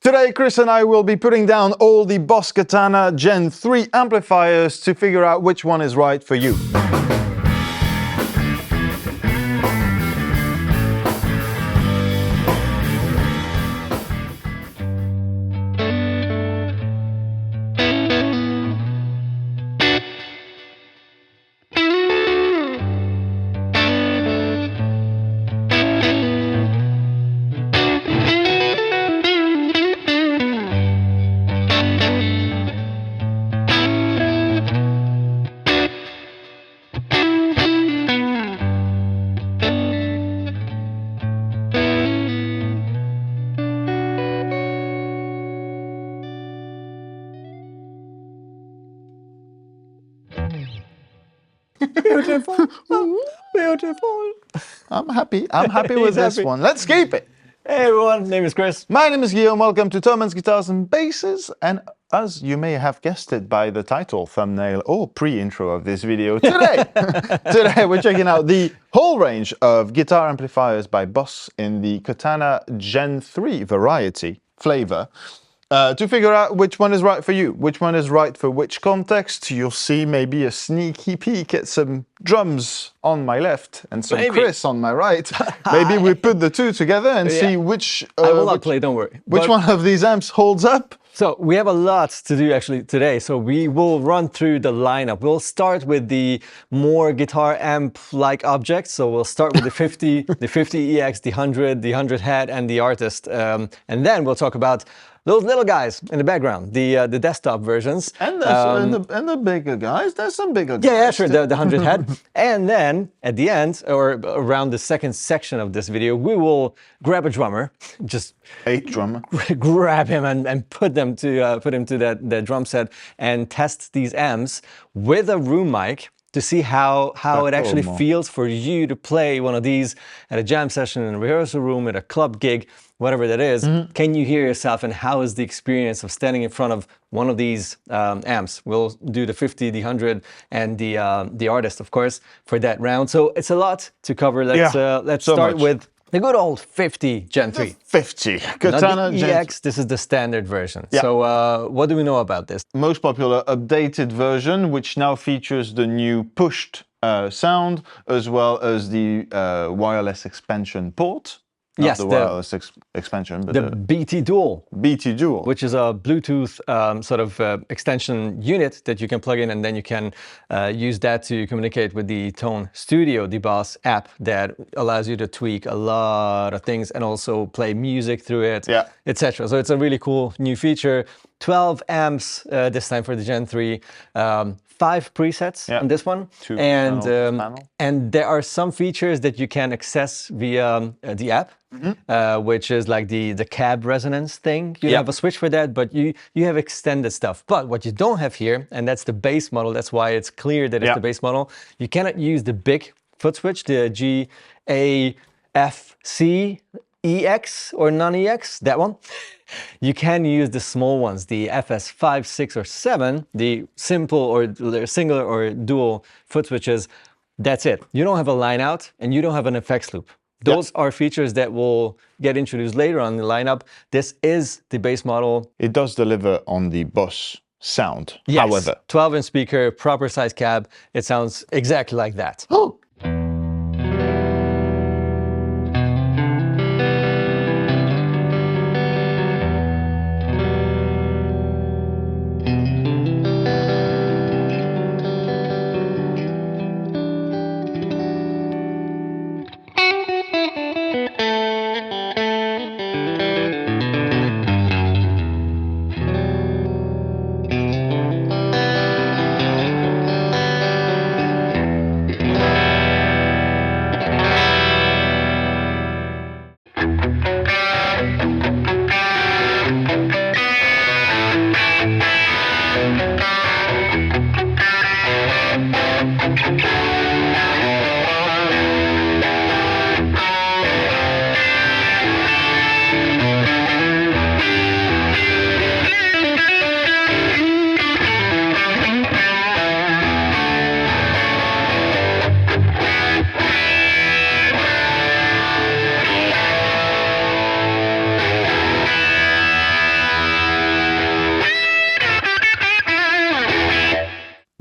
Today, Chris and I will be putting down all the Boss Katana Gen 3 amplifiers to figure out which one is right for you. Beautiful. Beautiful. I'm happy with this one. Let's keep it. Hey everyone, name is Chris. My name is Guillaume. Welcome to Thomann's Guitars and Basses. And as you may have guessed it by the title, thumbnail, or pre-intro of this video, today we're checking out the whole range of guitar amplifiers by Boss in the Katana Gen 3 variety flavor. To figure out which one is right for you, which one is right for which context. You'll see maybe a sneaky peek at some drums on my left and some Chris on my right. Maybe we put the two together and see which... I will not play, don't worry. Which one of these amps holds up? So we have a lot to do actually today. So we will run through the lineup. We'll start with the more guitar amp-like objects. So we'll start with the 50, the 50 EX, the 100 Head, and the Artist. And then we'll talk about those little guys in the background, the desktop versions. And, and the bigger guys, there's some bigger guys. Yeah, sure, the 100 Head. And then at the end, or around the second section of this video, we will grab a drummer, just grab him and put him to that drum set and test these amps with a room mic to see how it actually feels for you to play one of these at a jam session, in a rehearsal room, at a club gig, whatever that is. Can you hear yourself, and how is the experience of standing in front of one of these amps? We'll do the 50, the 100, and the Artist, of course, for that round. So it's a lot to cover. Let's start with the good old 50 Gen 3. 50 Katana Gen 3. EX, this is the standard version. Yeah. So what do we know about this? Most popular updated version, which now features the new pushed sound, as well as the wireless expansion port. Not the wireless expansion, but the BT Dual. BT Dual. Which is a Bluetooth sort of extension unit that you can plug in, and then you can use that to communicate with the Tone Studio, the Boss app that allows you to tweak a lot of things and also play music through it, etc. So it's a really cool new feature. 12 amps this time for the Gen 3. 5 presets on this one, and there are some features that you can access via the app, which is like the cab resonance thing. You have a switch for that, but you have extended stuff. But what you don't have here, and that's the base model, that's why it's clear that it's the base model, you cannot use the big foot switch, the GAFC EX or non-EX, that one. You can use the small ones, the FS5, 6, or 7, the simple or single or dual foot switches. That's it. You don't have a line out and you don't have an effects loop. Those are features that will get introduced later on in the lineup. This is the base model. It does deliver on the Boss sound, however. 12-inch speaker, proper size cab. It sounds exactly like that. Oh.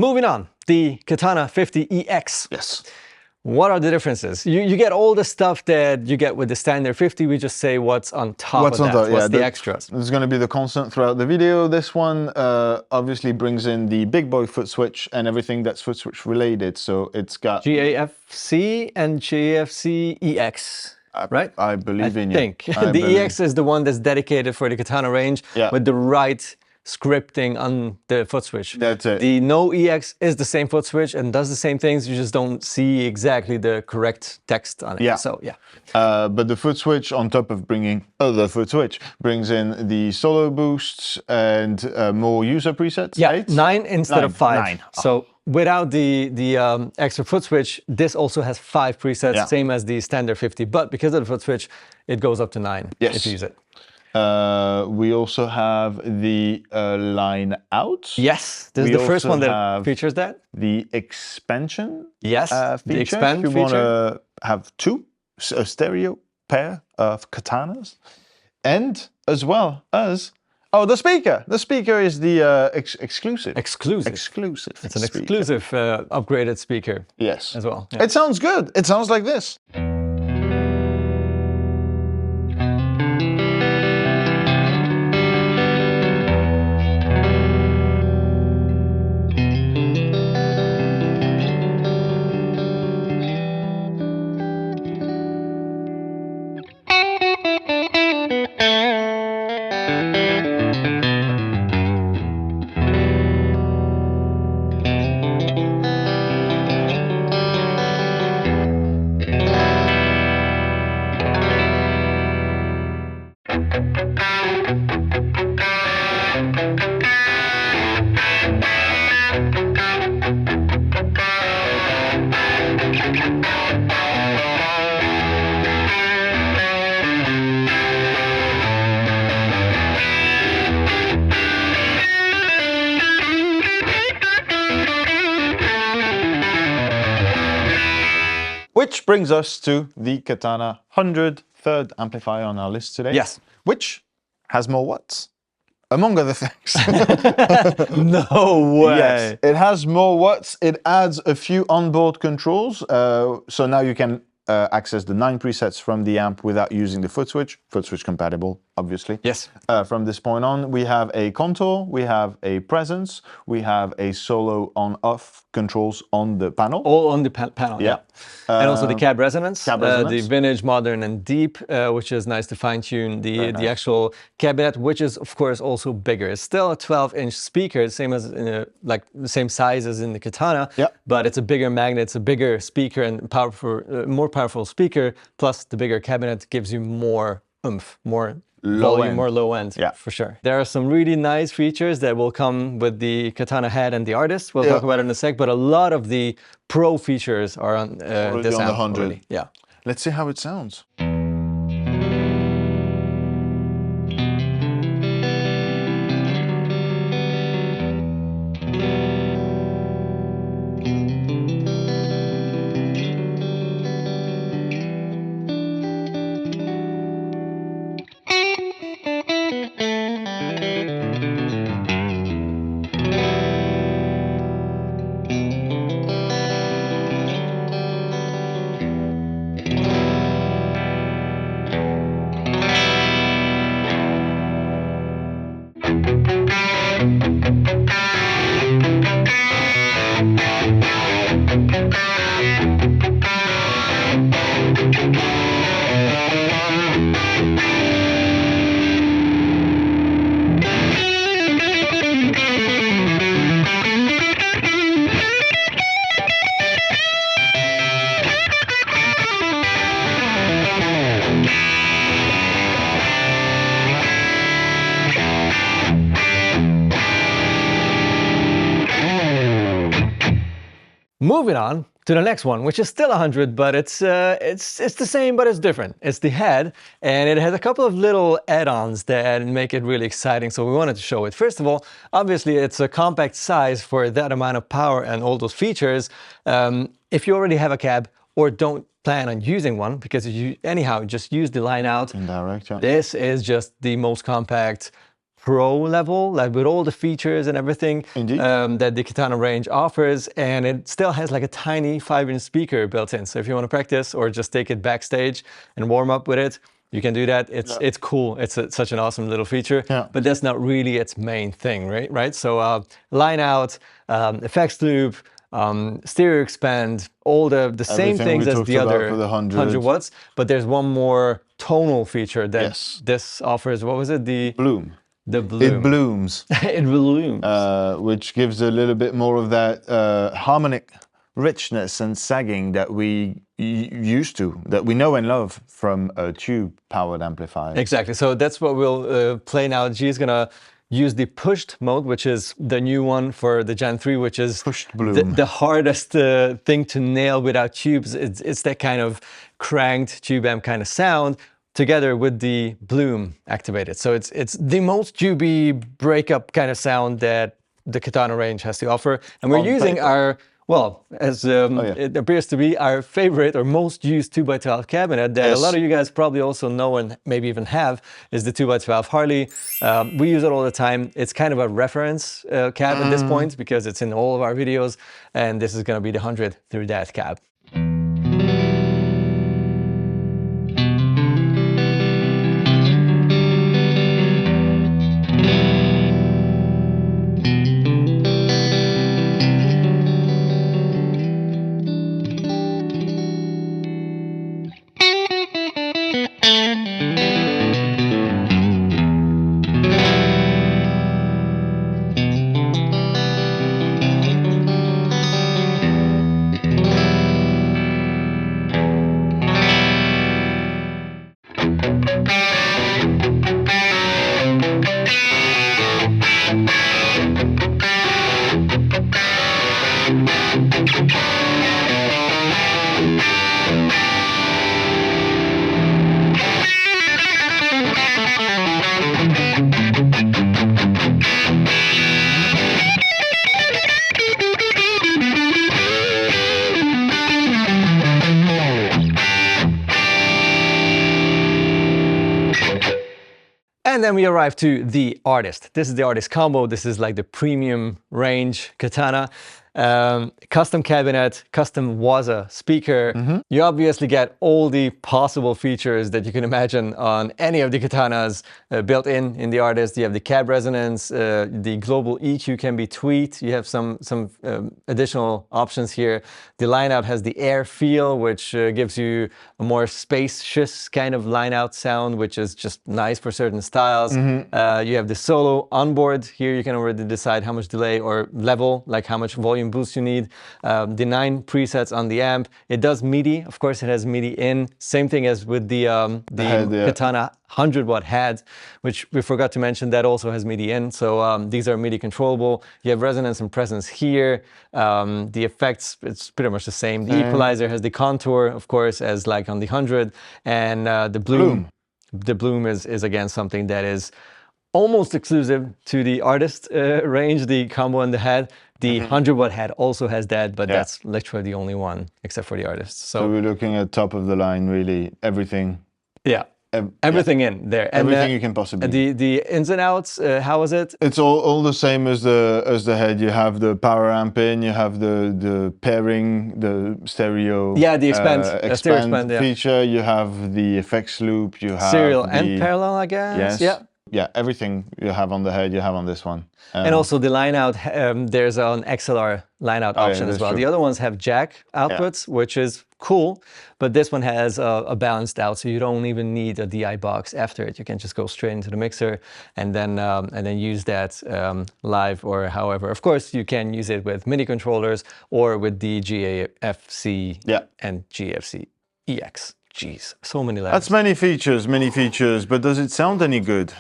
Moving on, the Katana 50EX. Yes. What are the differences? You get all the stuff that you get with the standard 50. We just say what's on top of that. What's the extras? There's going to be the constant throughout the video. This one obviously brings in the big boy foot switch and everything that's foot switch related. So it's got GAFC and GAFC EX. Right? I believe in you. I think. The EX is the one that's dedicated for the Katana range with the right scripting on the foot switch. That's it. The no EX is the same foot switch and does the same things. You just don't see exactly the correct text on it. Yeah. So, yeah. But the foot switch, on top of bringing the foot switch, brings in the solo boosts and more user presets. Yeah, 8? 9 instead of 5. 9. So without the extra foot switch, this also has 5 presets, same as the standard 50. But because of the foot switch, it goes up to 9 if you use it. We also have the line out. Yes, this is the first one that features that. The expansion yes, feature. The expand if you want to have a stereo pair of katanas. And as well as, the speaker. The speaker is the exclusive. Exclusive. It's an exclusive upgraded speaker. Yes. As well. Yeah. It sounds good. It sounds like this. Which brings us to the Katana 100, third amplifier on our list today. Yes. Which has more watts, among other things. No way. Yes, it has more watts. It adds a few onboard controls. So now you can access the 9 presets from the amp without using the foot switch compatible, obviously. Yes. From this point on, we have a contour, we have a presence, we have a solo on-off controls on the panel. All on the panel, yeah. And also the cab resonance, the vintage, modern, and deep, which is nice to fine-tune the actual cabinet, which is, of course, also bigger. It's still a 12-inch speaker, same as like the same size as in the Katana, but it's a bigger magnet, it's a bigger speaker and powerful, more powerful speaker, plus the bigger cabinet gives you more oomph, more volume, more low end, for sure. There are some really nice features that will come with the Katana Head and the Artist. We'll talk about it in a sec, but a lot of the pro features are on this amp already. Yeah. Let's see how it sounds. Moving on to the next one, which is still 100, but it's the same, but it's different. It's the head, and it has a couple of little add-ons that make it really exciting, so we wanted to show it. First of all, obviously it's a compact size for that amount of power and all those features. If you already have a cab or don't plan on using one, because you anyhow just use the line out, Indirect, this is just the most compact pro level, like with all the features and everything that the Katana range offers, and it still has like a tiny 5-inch speaker built in. So if you want to practice or just take it backstage and warm up with it, you can do that. It's cool. It's such an awesome little feature, but that's not really its main thing, right? So line out, effects loop, stereo expand, all the same things as the other for the 100 watts, but there's one more tonal feature that this offers. What was it? The bloom. The bloom. It blooms. It blooms. Which gives a little bit more of that harmonic richness and sagging that we used to, that we know and love from a tube-powered amplifier. Exactly. So that's what we'll play now. G is gonna use the pushed mode, which is the new one for the Gen 3, which is pushed bloom. The hardest thing to nail without tubes. It's that kind of cranked tube amp kind of sound, together with the bloom activated. So it's the most tubey breakup kind of sound that the Katana range has to offer. And we're using our, well, as it appears to be our favorite or most used 2x12 cabinet that a lot of you guys probably also know and maybe even have, is the 2x12 Harley. We use it all the time. It's kind of a reference cab at this point because it's in all of our videos, and this is going to be the 100 through that cab. And then we arrive to the Artist. This is the Artist combo. This is like the premium range Katana. Custom cabinet, custom Waza speaker. You obviously get all the possible features that you can imagine on any of the Katanas built in the Artist. You have the cab resonance, the global EQ can be tweaked. You have some additional options here. The line out has the air feel, which gives you a more spacious kind of line out sound, which is just nice for certain styles. You have the solo onboard. Here you can already decide how much delay or level, like how much volume boost you need. The 9 presets on the amp. It does MIDI. Of course, it has MIDI in. Same thing as with the head, Katana 100-watt head, which we forgot to mention, that also has MIDI in. So these are MIDI controllable. You have resonance and presence here. The effects, it's pretty much the same. The equalizer has the contour, of course, as like on the 100. And the bloom. The bloom is again something that is almost exclusive to the Artist range, the combo and the head. The 100-watt head also has that, but that's literally the only one except for the Artist. So we're looking at top of the line, really, everything. Yeah. Everything in there. And everything you can possibly. The ins and outs, how was it? It's all the same as the head. You have the power amp in, you have the pairing, the stereo. Yeah, the expand feature. You have the effects loop. You have serial and parallel, I guess. Yes. Yeah. Yeah, everything you have on the head, you have on this one. And also the line out, there's an XLR line out option as well. True. The other ones have jack outputs, which is cool, but this one has a balanced out, so you don't even need a DI box after it. You can just go straight into the mixer and then use that live or however. Of course, you can use it with MIDI controllers or with the GAFC and GFC EX. Jeez, so many levels. That's many features, but does it sound any good?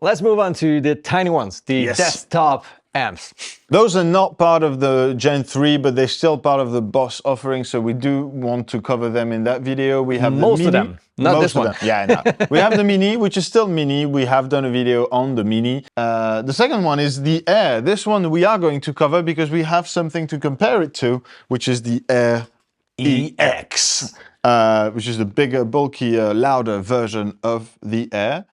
Let's move on to the tiny ones, the Yes. desktop amps. Those are not part of the Gen 3, but they're still part of the Boss offering, so we do want to cover them in that video. We have Most the of Mini. them, not Most this of one. them. Yeah, no. We have the Mini, which is still Mini. We have done a video on the Mini. The second one is the Air. This one we are going to cover because we have something to compare it to, which is the Air EX, which is the bigger, bulkier, louder version of the Air.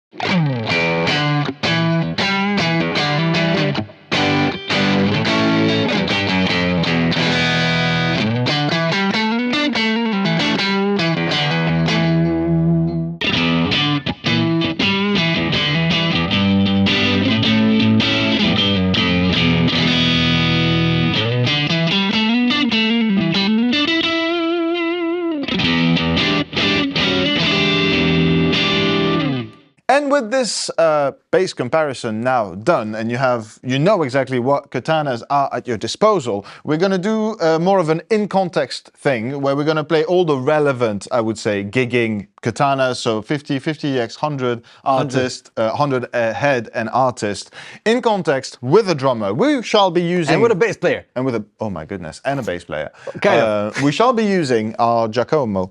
And with this bass comparison now done, and you know exactly what katanas are at your disposal, we're going to do more of an in-context thing, where we're going to play all the relevant, I would say, gigging katanas, so 50, 50x, 100 artist, 100 head and artist, in context with a drummer. We shall be using... And with a bass player. And with a... Oh my goodness, and a bass player. Kind of. We shall be using our Giacomo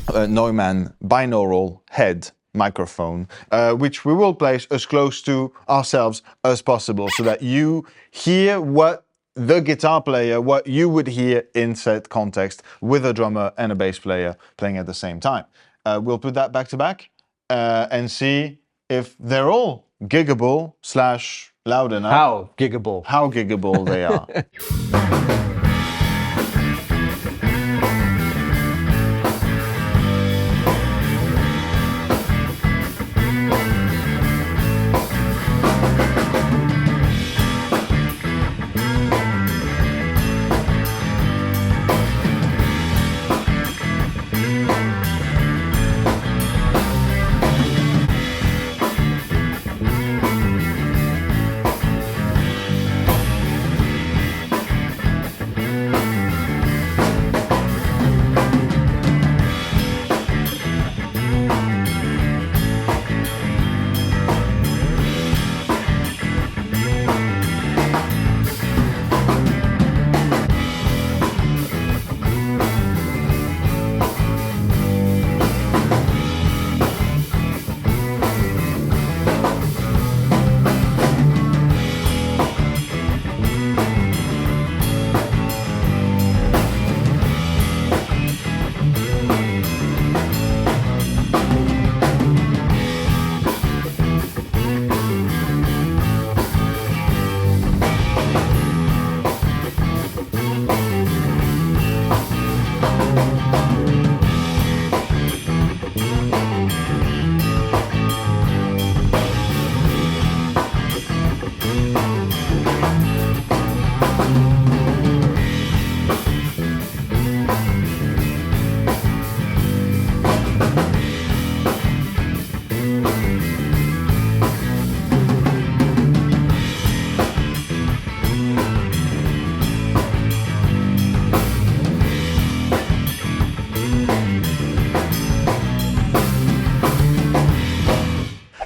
Thomann binaural head microphone, which we will place as close to ourselves as possible so that you hear what the guitar player, what you would hear in said context with a drummer and a bass player playing at the same time. We'll put that back to back and see if they're all giggable / loud enough. How giggable. How giggable they are.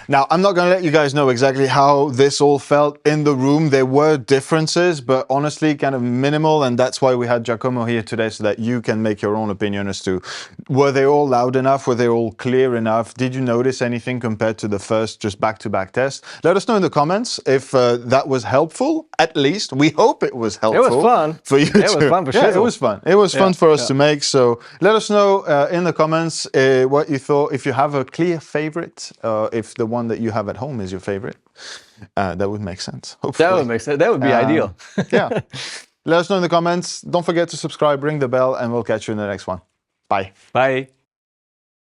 Now, I'm not going to let you guys know exactly how this all felt in the room. There were differences, but honestly, kind of minimal. And that's why we had Giacomo here today, so that you can make your own opinion as to, were they all loud enough? Were they all clear enough? Did you notice anything compared to the first just back-to-back test? Let us know in the comments if that was helpful, at least. We hope it was helpful. It was fun. For you It was fun for sure. Yeah, it was fun. It was fun for us to make. So let us know in the comments what you thought. If you have a clear favorite, if the one that you have at home is your favorite, that would make sense. Hopefully. That would make sense. That would be ideal. Yeah. Let us know in the comments. Don't forget to subscribe, ring the bell, and we'll catch you in the next one. Bye. Bye.